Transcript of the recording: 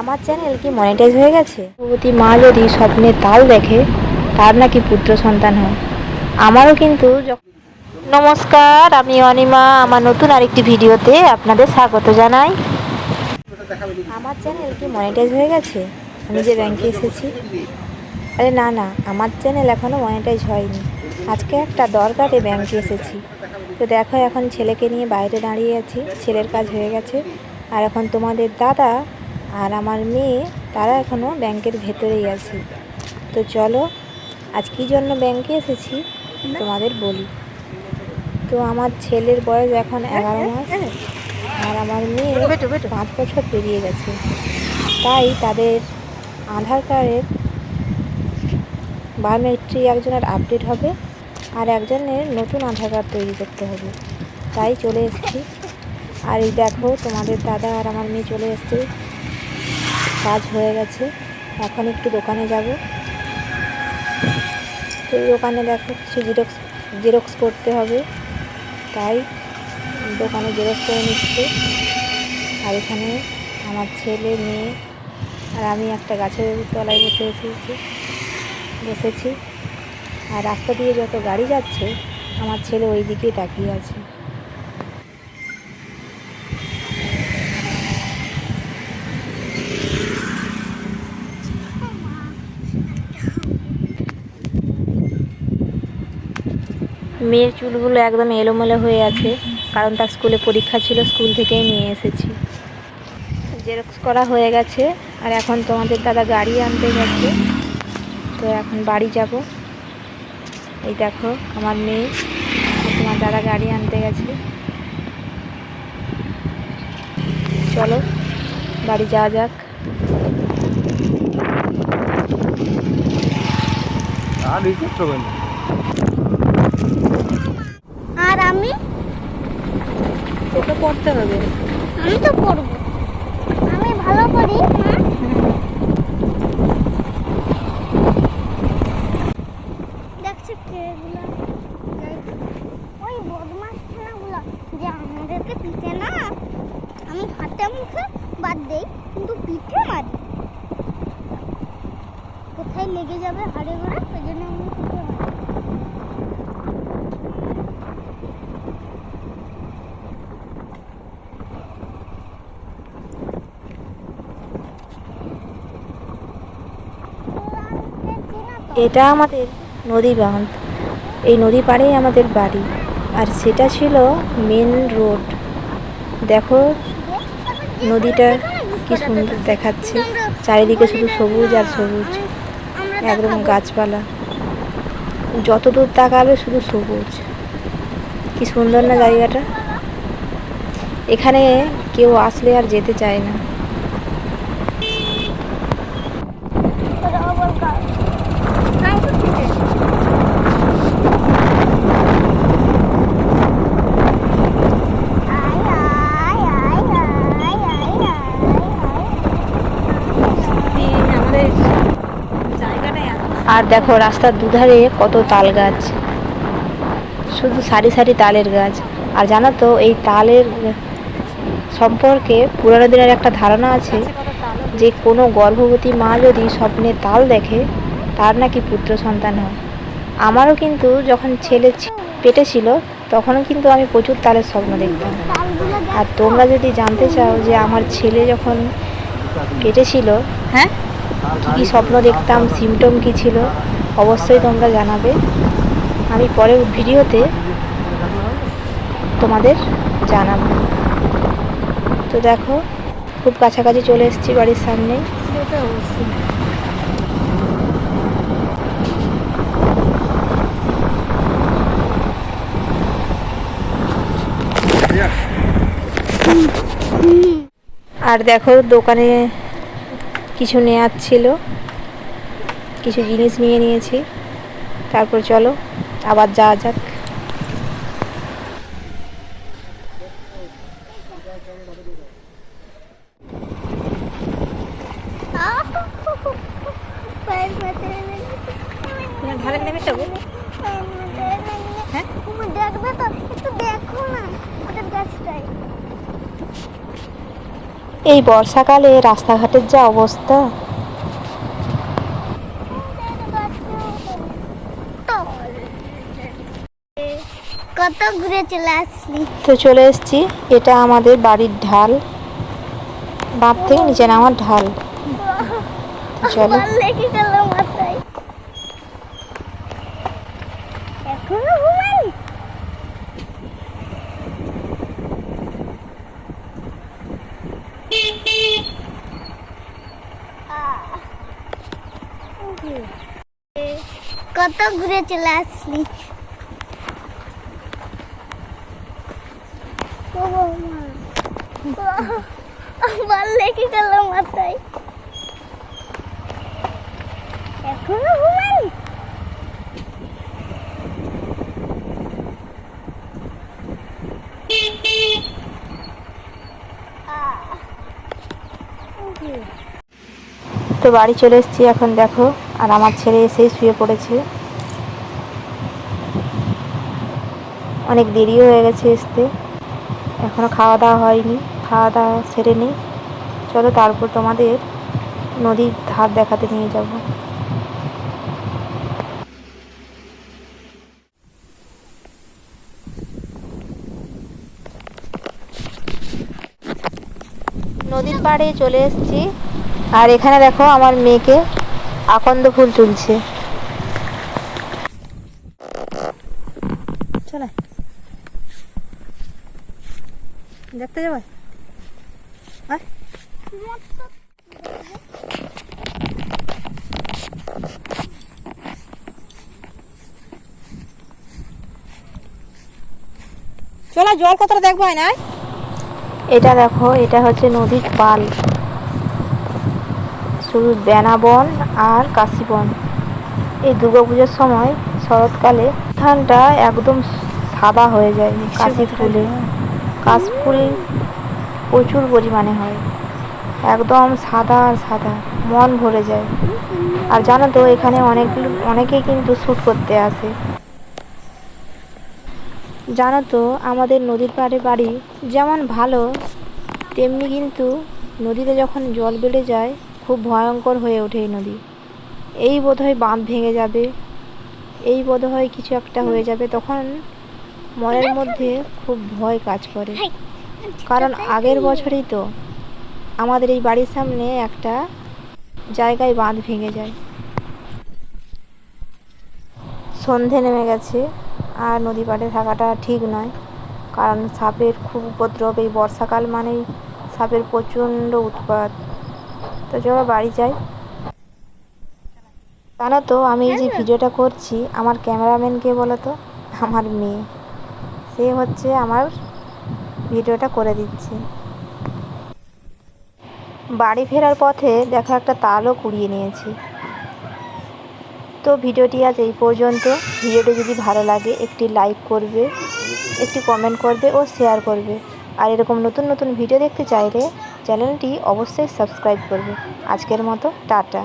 আমার চ্যানেল কি মনিটাইজ হয়ে গেছে? ভগবতী মা যদি স্বপ্নে তাল দেখে তার নাকি পুত্র সন্তান হয়। আমারও কিন্তু নমস্কার, আমি অনিমা। আমার নতুন আরেকটি ভিডিওতে আপনাদের স্বাগত জানাই। আমার চ্যানেল কি মনিটাইজ হয়ে গেছে? আমি যে ব্যাংকে এসেছি। আরে না না, আমার চ্যানেল এখনও মনিটাইজ হয়নি। আজকে একটা দরকারে ব্যাংকে এসেছি। তো দেখো, এখন ছেলেকে নিয়ে বাইরে দাঁড়িয়ে আছি। ছেলের কাজ হয়ে গেছে। আর এখন তোমাদের দাদা আর আমার মেয়ে তারা এখনও ব্যাংকের ভেতরেই আছে। তো চলো, আজ কী জন্য ব্যাংকে এসেছি তোমাদের বলি। তো আমার ছেলের বয়স এখন 11 মাস আর আমার মেয়ে 5 বছর পেরিয়ে গেছে। তাই তাদের আধার কার্ডের বায়োমেট্রিক একজনের আপডেট হবে আর একজনের নতুন আধার কার্ড তৈরি করতে হবে। তাই চলে এসেছি। আর এই দেখো, তোমাদের দাদা আর আমার মেয়ে চলে এসছে। কাজ হয়ে গেছে। এখন একটু দোকানে যাব। তো দোকানে দেখো কিছু জেরক্স করতে হবে, তাই দোকানে জেরক্স করে নিচ্ছে। আর এখানে আমার ছেলে, মেয়ে আর আমি একটা গাছের তলায় বসেছি। আর রাস্তা দিয়ে যত গাড়ি যাচ্ছে আমার ছেলে ওই দিকেই তাকিয়ে আছে। মেয়ের চুলগুলো একদম এলোমেলো হয়ে আছে, কারণ তার স্কুলে পরীক্ষা ছিল, স্কুল থেকেই নিয়ে এসেছি। জেরক্স করা হয়ে গেছে আর এখন তোমাদের দাদা গাড়ি আনতে গেছে। তো এখন বাড়ি যাব। এই দেখো আমার মেয়ে, তোমার দাদা গাড়ি আনতে গেছে। চলো বাড়ি যাওয়া যাক। আর আমি তোকে পড়তে হবে। আমি তো পড়বো, আমি ভালো করি। দেখছো কে এগুলো? ওই বদমাস ছেলেগুলো যে আমাদেরকে পিঠে না, আমি হাতে মুখে বাদ দেই কিন্তু পিঠে মারি। কোথায় লেগে যাবে হাড়ে গোড়া, ওই জন্য আমি পিঠে মারি। এটা আমাদের নদী বাঁধ। এই নদী পাড়েই আমাদের বাড়ি। আর সেটা ছিল মেন রোড। দেখো নদীটা কি সুন্দর দেখাচ্ছে। চারিদিকে শুধু সবুজ আর সবুজ, একদম গাছপালা। যত দূর তাকাবে শুধু সবুজ। কি সুন্দর না জায়গাটা। এখানে কেউ আসলে আর যেতে চায় না। আর দেখো রাস্তার দুধারে কত তাল গাছ, শুধু সারি সারি তালের গাছ। আর জানো তো, এই তালের সম্পর্কে পুরানো দিনের একটা ধারণা আছে যে কোনো গর্ভবতী মা যদি স্বপ্নে তাল দেখে তার নাকি পুত্র সন্তান হয়। আমারও কিন্তু যখন ছেলে পেটে ছিল তখনও কিন্তু আমি প্রচুর তালের স্বপ্ন দেখতাম। আর তোমরা যদি জানতে চাও যে আমার ছেলে যখন পেটে ছিল কী স্বপ্ন দেখতাম, সিমটম কী ছিল, অবশ্যই তোমরা জানাবে। আমি পরের ভিডিওতে তোমাদের জানাবো। তো দেখো খুব কাছাকাছি চলে এসেছি বাড়ির সামনে। আর দেখো দোকানে কিছু নেওয়ার ছিল, কিছু জিনিস নিয়ে নিয়েছি। তারপর চলো আবার যাওয়া যাক। ঘরে নেমে যাবো। হ্যাঁ দেখবে তো, একটু দেখো না ওদের গাছটাই। এই বর্ষাকালে রাস্তাঘাটের যা অবস্থা। কত ঘুরে চলে আসলি। তো চলে এসেছি, এটা আমাদের বাড়ির ঢাল, বাঁধ থেকে নিচে নামার ঢাল। চলো। বল লেগে গেল মাথায়। এখনো ঘুমালি? কত ঘুরে চলে আসলি। বল লেগে গেল মাথায়। এখনো ঘুমালি? তো বাড়ি চলে এসেছি এখন, দেখো। আর আমার ছেলে এসেই শুয়ে পড়েছে। অনেক দেরিও হয়ে গেছে আসতে, এখনো খাওয়া দাওয়া হয়নি। খাওয়া দাওয়া সেরে নিই, চলো তারপর তোমাদের নদীর ধার দেখাতে নিয়ে যাব। নদীর পাড়ে চলে এসেছি, আর এখানে দেখো আমার মেয়েকে আকন্দ ফুল তুলছে। চলে দেখতে যাবো। চলো জল কতটা দেখবো না। এটা দেখো, এটা হচ্ছে নদীর পাল, শুধু বেনাবন আর কাশিবন। এই দুর্গাপুজোর সময় শরৎকালে ধানটা একদম সাদা হয়ে যায় কাশি ফুলে। কাশফুল প্রচুর পরিমাণে হয়, একদম সাদা আর সাদা, মন ভরে যায়। আর জানো তো এখানে অনেকেই কিন্তু শ্যুট করতে আসে। জানো তো আমাদের নদীর পাড়ে বাড়ি যেমন ভালো, তেমনি কিন্তু নদীতে যখন জল বেড়ে যায় খুব ভয়ঙ্কর হয়ে ওঠে এই নদী। এই বোধহয় বাঁধ ভেঙে যাবে, এই বোধহয় কিছু একটা হয়ে যাবে, তখন মনের মধ্যে খুব ভয় কাজ করে। কারণ আগের বছরই তো আমাদের এই বাড়ির সামনে একটা জায়গায় বাঁধ ভেঙে যায়। সন্ধে নেমে গেছে, আর নদী পাড়ে থাকাটা ঠিক নয়, কারণ সাপের খুব উপদ্রব। এই বর্ষাকাল মানেই সাপের প্রচণ্ড উৎপাত। তো চলো বাড়ি যাই। জানো তো আমি এই যে ভিডিওটা করছি, আমার ক্যামেরাম্যানকে বলো তো? আমার মেয়ে, সে হচ্ছে আমার ভিডিওটা করে দিচ্ছে। বাড়ি ফেরার পথে দেখো একটা তালও কুড়িয়ে নিয়েছি। তো ভিডিওটি আজ এই পর্যন্ত। ভিডিওটি যদি ভালো লাগে একটি লাইক করবে, একটি কমেন্ট করবে ও শেয়ার করবে। আর এরকম নতুন নতুন ভিডিও দেখতে চাইলে চ্যানেলটি অবশ্যই সাবস্ক্রাইব করবে। আজকের মতো টাটা।